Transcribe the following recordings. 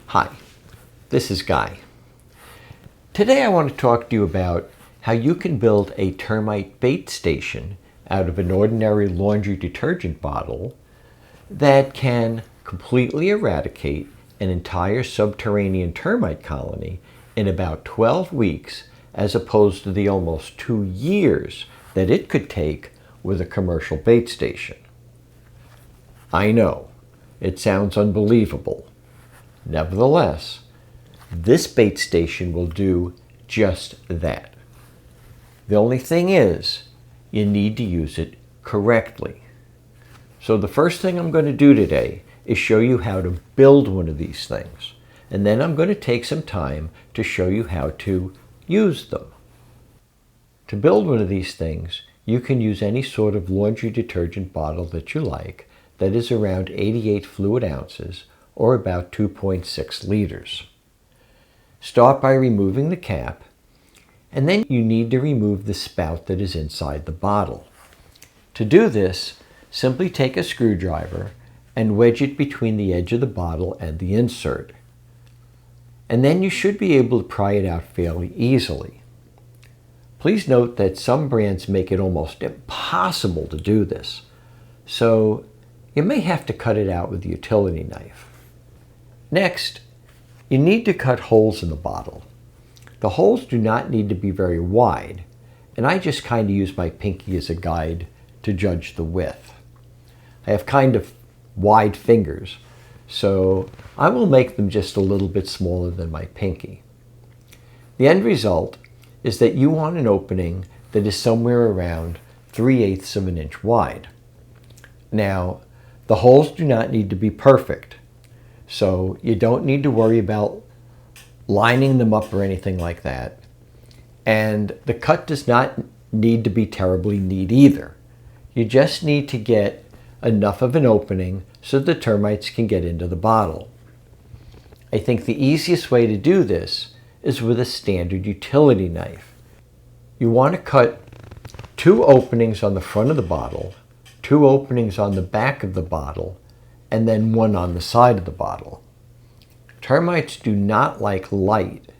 Hi, this is Guy. Today I want to talk to you about how you can build a termite bait station out of an ordinary laundry detergent bottle that can completely eradicate an entire subterranean termite colony in about 12 weeks as opposed to the almost 2 years that it could take with a commercial bait station. I know, it sounds unbelievable. Nevertheless, this bait station will do just that. The only thing is, you need to use it correctly. So the first thing I'm going to do today is show you how to build one of these things. And then I'm going to take some time to show you how to use them. To build one of these things, you can use any sort of laundry detergent bottle that you like that is around 88 fluid ounces or about 2.6 liters. Start by removing the cap, and then you need to remove the spout that is inside the bottle. To do this, simply take a screwdriver and wedge it between the edge of the bottle and the insert. And then you should be able to pry it out fairly easily. Please note that some brands make it almost impossible to do this, so you may have to cut it out with a utility knife. Next, you need to cut holes in the bottle. The holes do not need to be very wide, and I just kind of use my pinky as a guide to judge the width. I have kind of wide fingers, so I will make them just a little bit smaller than my pinky. The end result is that you want an opening that is somewhere around 3/8 of an inch wide. Now, the holes do not need to be perfect, so you don't need to worry about lining them up or anything like that. And the cut does not need to be terribly neat either. You just need to get enough of an opening so the termites can get into the bottle. I think the easiest way to do this is with a standard utility knife. You want to cut 2 openings on the front of the bottle, 2 openings on the back of the bottle, and then 1 on the side of the bottle. Termites do not like light,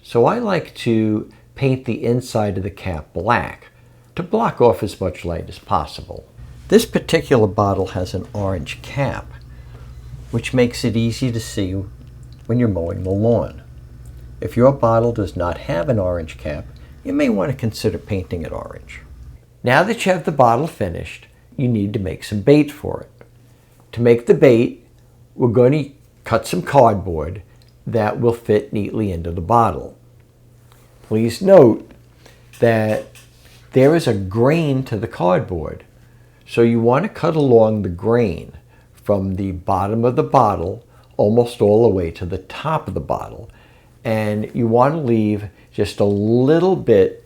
so I like to paint the inside of the cap black to block off as much light as possible. This particular bottle has an orange cap, which makes it easy to see when you're mowing the lawn. If your bottle does not have an orange cap, you may want to consider painting it orange. Now that you have the bottle finished, you need to make some bait for it. To make the bait, we're going to cut some cardboard that will fit neatly into the bottle. Please note that there is a grain to the cardboard, so you want to cut along the grain from the bottom of the bottle almost all the way to the top of the bottle. And you want to leave just a little bit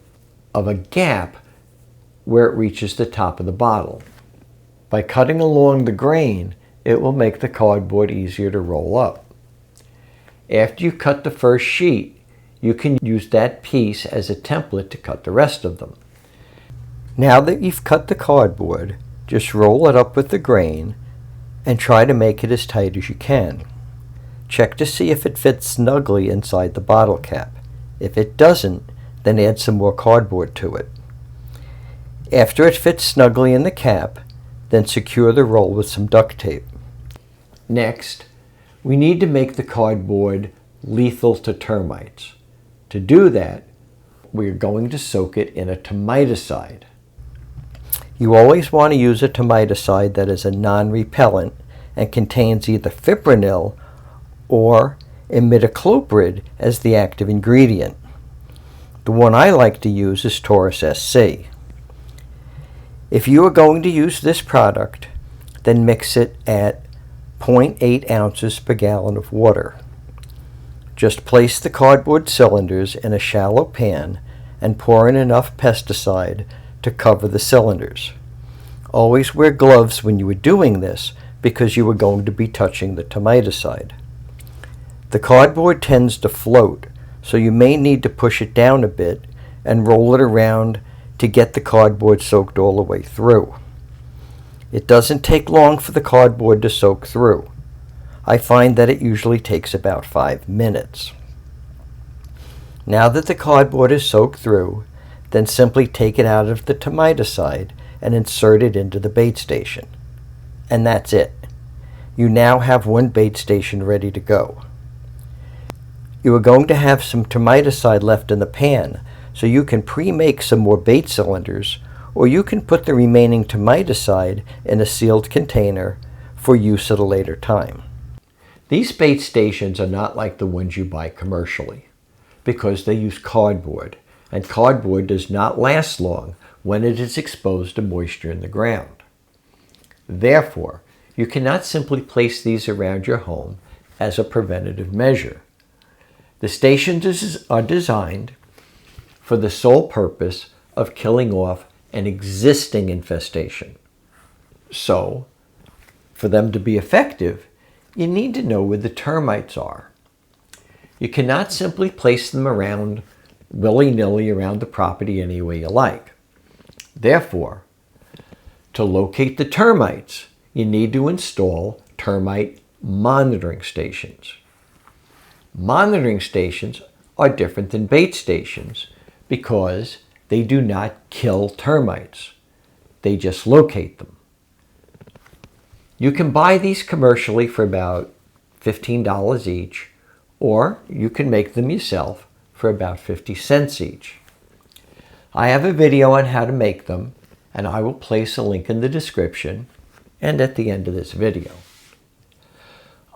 of a gap where it reaches the top of the bottle. By cutting along the grain, it will make the cardboard easier to roll up. After you cut the first sheet, you can use that piece as a template to cut the rest of them. Now that you've cut the cardboard, just roll it up with the grain and try to make it as tight as you can. Check to see if it fits snugly inside the bottle cap. If it doesn't, then add some more cardboard to it. After it fits snugly in the cap, then secure the roll with some duct tape. Next, we need to make the cardboard lethal to termites. To do that, we're going to soak it in a termiticide. You always want to use a termiticide that is a non-repellent and contains either fipronil or imidacloprid as the active ingredient. The one I like to use is Taurus SC. If you are going to use this product, then mix it at 0.8 ounces per gallon of water. Just place the cardboard cylinders in a shallow pan and pour in enough pesticide to cover the cylinders. Always wear gloves when you are doing this because you are going to be touching the termiticide. The cardboard tends to float, so you may need to push it down a bit and roll it around to get the cardboard soaked all the way through. It doesn't take long for the cardboard to soak through. I find that it usually takes about 5 minutes. Now that the cardboard is soaked through, then simply take it out of the termiticide and insert it into the bait station. And that's it. You now have one bait station ready to go. You are going to have some termiticide left in the pan, so you can pre-make some more bait cylinders, or you can put the remaining termiticide in a sealed container for use at a later time. These bait stations are not like the ones you buy commercially because they use cardboard, and cardboard does not last long when it is exposed to moisture in the ground. Therefore, you cannot simply place these around your home as a preventative measure. The stations are designed for the sole purpose of killing off an existing infestation. So, for them to be effective, you need to know where the termites are. You cannot simply place them around willy-nilly around the property any way you like. Therefore, to locate the termites, you need to install termite monitoring stations. Monitoring stations are different than bait stations because they do not kill termites. They just locate them. You can buy these commercially for about $15 each, or you can make them yourself for about 50 cents each. I have a video on how to make them, and I will place a link in the description and at the end of this video.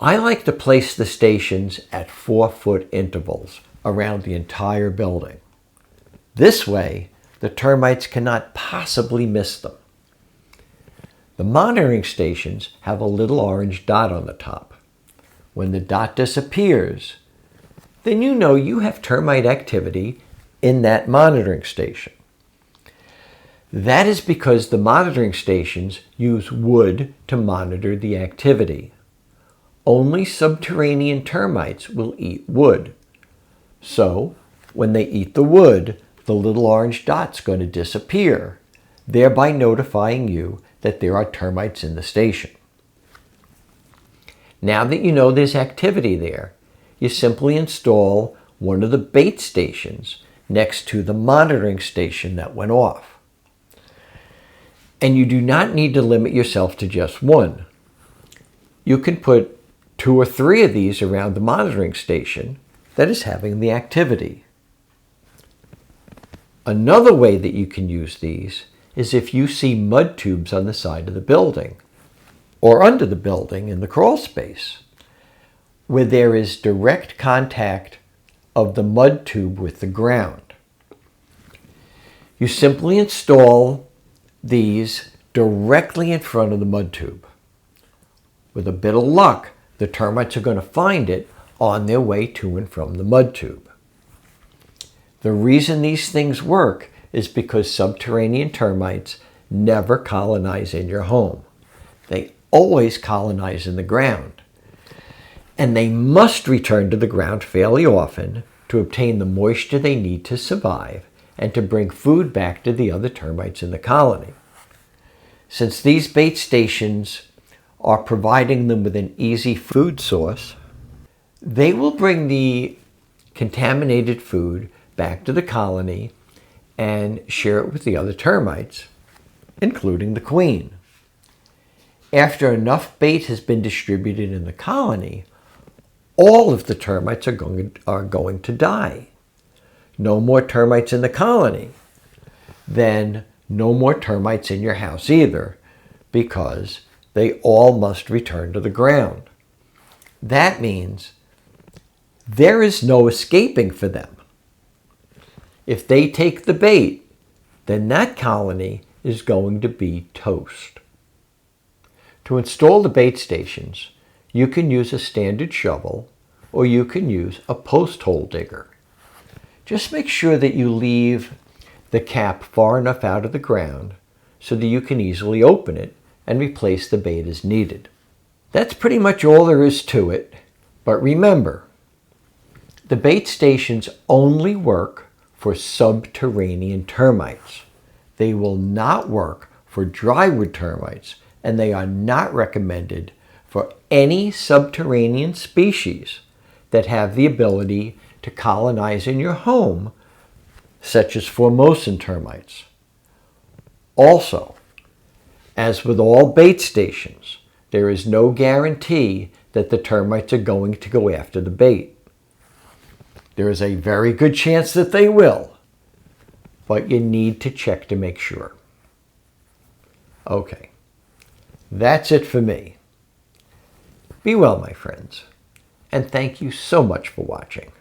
I like to place the stations at 4-foot intervals around the entire building. This way, the termites cannot possibly miss them. The monitoring stations have a little orange dot on the top. When the dot disappears, then you know you have termite activity in that monitoring station. That is because the monitoring stations use wood to monitor the activity. Only subterranean termites will eat wood. So, when they eat the wood, the little orange dot's going to disappear, thereby notifying you that there are termites in the station. Now that you know there's activity there, you simply install one of the bait stations next to the monitoring station that went off. And you do not need to limit yourself to just one. You can put 2 or 3 of these around the monitoring station that is having the activity. Another way that you can use these is if you see mud tubes on the side of the building or under the building in the crawl space where there is direct contact of the mud tube with the ground. You simply install these directly in front of the mud tube. With a bit of luck, the termites are going to find it on their way to and from the mud tube. The reason these things work is because subterranean termites never colonize in your home. They always colonize in the ground. And they must return to the ground fairly often to obtain the moisture they need to survive and to bring food back to the other termites in the colony. Since these bait stations are providing them with an easy food source, they will bring the contaminated food back to the colony and share it with the other termites, including the queen. After enough bait has been distributed in the colony, all of the termites are going to die. No more termites in the colony. Then no more termites in your house either, because they all must return to the ground. That means there is no escaping for them. If they take the bait, then that colony is going to be toast. To install the bait stations, you can use a standard shovel or you can use a post hole digger. Just make sure that you leave the cap far enough out of the ground so that you can easily open it and replace the bait as needed. That's pretty much all there is to it, but remember, the bait stations only work for subterranean termites. They will not work for drywood termites, and they are not recommended for any subterranean species that have the ability to colonize in your home, such as Formosan termites. Also, as with all bait stations, there is no guarantee that the termites are going to go after the bait. There is a very good chance that they will, but you need to check to make sure. Okay, that's it for me. Be well, my friends, and thank you so much for watching.